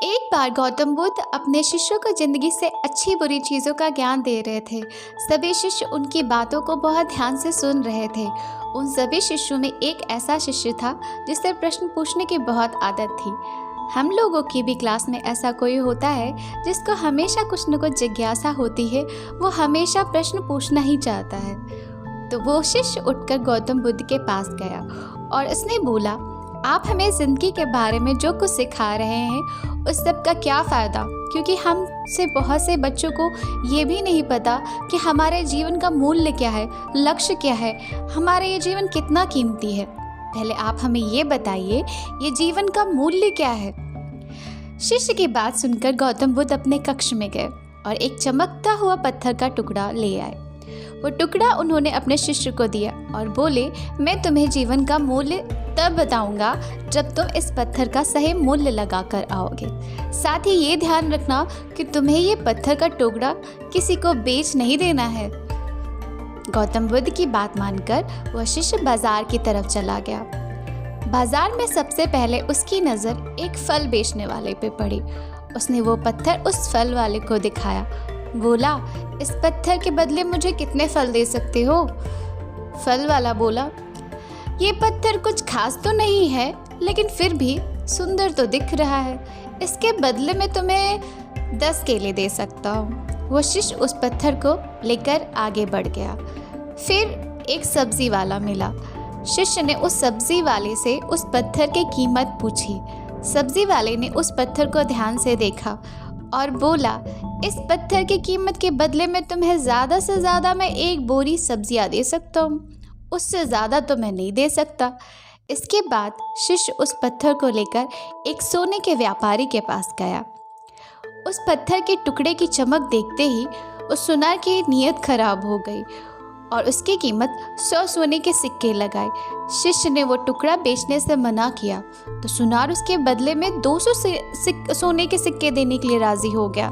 एक बार गौतम बुद्ध अपने शिष्यों को जिंदगी से अच्छी बुरी चीज़ों का ज्ञान दे रहे थे। सभी शिष्य उनकी बातों को बहुत ध्यान से सुन रहे थे। उन सभी शिष्यों में एक ऐसा शिष्य था जिसे प्रश्न पूछने की बहुत आदत थी। हम लोगों की भी क्लास में ऐसा कोई होता है जिसको हमेशा कुछ न कुछ जिज्ञासा होती है, वो हमेशा प्रश्न पूछना ही चाहता है। तो वो शिष्य उठकर गौतम बुद्ध के पास गया और उसने बोला, आप हमें ज़िंदगी के बारे में जो कुछ सिखा रहे हैं उस सब का क्या फ़ायदा, क्योंकि हम से बहुत से बच्चों को ये भी नहीं पता कि हमारे जीवन का मूल्य क्या है, लक्ष्य क्या है, हमारा ये जीवन कितना कीमती है। पहले आप हमें ये बताइए, ये जीवन का मूल्य क्या है। शिष्य की बात सुनकर गौतम बुद्ध अपने कक्ष में गए और एक चमकता हुआ पत्थर का टुकड़ा ले आए। वो टुकड़ा उन्होंने अपने शिष्य को दिया और बोले, मैं तुम्हें जीवन का मूल्य तब बताऊंगा जब तुम इस पत्थर का सही मूल्य लगा कर आओगे। साथ ही ये ध्यान रखना कि तुम्हें ये पत्थर का टुकड़ा किसी को बेच नहीं देना है। गौतम बुद्ध की बात मानकर वह शिष्य बाजार की तरफ चला गया। बाजार में सबसे पहले उसकी नज़र एक फल बेचने वाले पे पड़ी। उसने वो पत्थर उस फल वाले को दिखाया, बोला, इस पत्थर के बदले मुझे कितने फल दे सकते हो। फल वाला बोला, ये पत्थर कुछ खास तो नहीं है, लेकिन फिर भी सुंदर तो दिख रहा है, इसके बदले में तुम्हें 10 केले दे सकता हूँ। वो शिष्य उस पत्थर को लेकर आगे बढ़ गया। फिर एक सब्जी वाला मिला। शिष्य ने उस सब्जी वाले से उस पत्थर की कीमत पूछी। सब्जी वाले ने उस पत्थर को ध्यान से देखा और बोला, इस पत्थर की कीमत के बदले में तुम्हें ज़्यादा से ज़्यादा मैं 1 बोरी सब्जियां दे सकता हूँ, उससे ज़्यादा तो मैं नहीं दे सकता। इसके बाद शिष्य उस पत्थर को लेकर एक सोने के व्यापारी के पास गया। उस पत्थर के टुकड़े की चमक देखते ही उस सुनार की नीयत खराब हो गई और उसकी कीमत 100 सोने के सिक्के लगाए। शिष्य ने वो टुकड़ा बेचने से मना किया तो सुनार उसके बदले में 200 सोने के सिक्के देने के लिए राजी हो गया,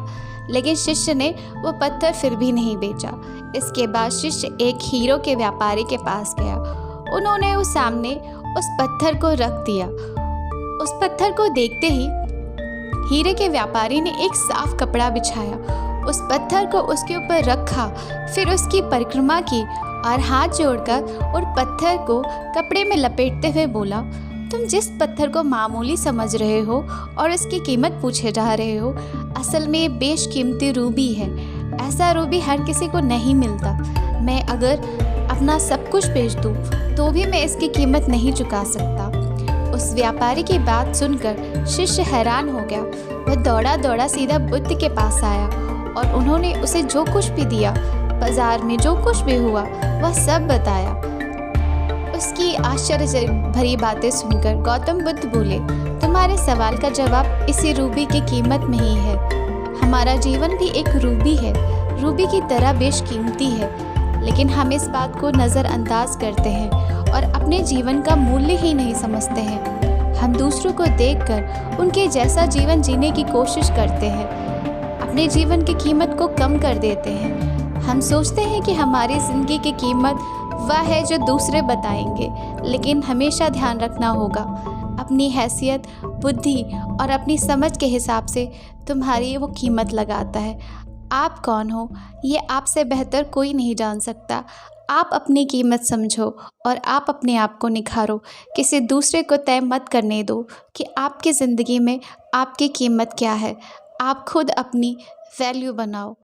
लेकिन शिष्य ने वो पत्थर फिर भी नहीं बेचा। इसके बाद शिष्य एक हीरो के व्यापारी के पास गया। उन्होंने उस सामने उस पत्थर को रख दिया। उस पत्थर को देखते ही हीरे के व्यापारी ने एक साफ कपड़ा बिछाया, उस पत्थर को उसके ऊपर रखा, फिर उसकी परिक्रमा की और हाथ जोड़कर और पत्थर को कपड़े में लपेटते हुए बोला, तुम जिस पत्थर को मामूली समझ रहे हो और इसकी कीमत पूछे जा रहे हो, असल में बेशकीमती रूबी है। ऐसा रूबी हर किसी को नहीं मिलता। मैं अगर अपना सब कुछ बेच दूँ तो भी मैं इसकी कीमत नहीं चुका सकता। उस व्यापारी की बात सुनकर शिष्य हैरान हो गया। वह दौड़ा दौड़ा सीधा बुद्ध के पास आया और उन्होंने उसे जो कुछ भी दिया, बाजार में जो कुछ भी हुआ, वह सब बताया। उसकी आश्चर्य भरी बातें सुनकर गौतम बुद्ध बोले, तुम्हारे सवाल का जवाब इसी रूबी की कीमत में ही है। हमारा जीवन भी एक रूबी है, रूबी की तरह बेशकीमती है, लेकिन हम इस बात को नज़रअंदाज करते हैं और अपने जीवन का मूल्य ही नहीं समझते हैं। हम दूसरों को देखकर उनके जैसा जीवन जीने की कोशिश करते हैं, अपने जीवन की कीमत को कम कर देते हैं। हम सोचते हैं कि हमारी ज़िंदगी की कीमत वह है जो दूसरे बताएंगे, लेकिन हमेशा ध्यान रखना होगा, अपनी हैसियत, बुद्धि और अपनी समझ के हिसाब से तुम्हारी वो कीमत लगाता है। आप कौन हो ये आपसे बेहतर कोई नहीं जान सकता। आप अपनी कीमत समझो और आप अपने आप को निखारो। किसी दूसरे को तय मत करने दो कि आपकी ज़िंदगी में आपकी कीमत क्या है। आप खुद अपनी वैल्यू बनाओ।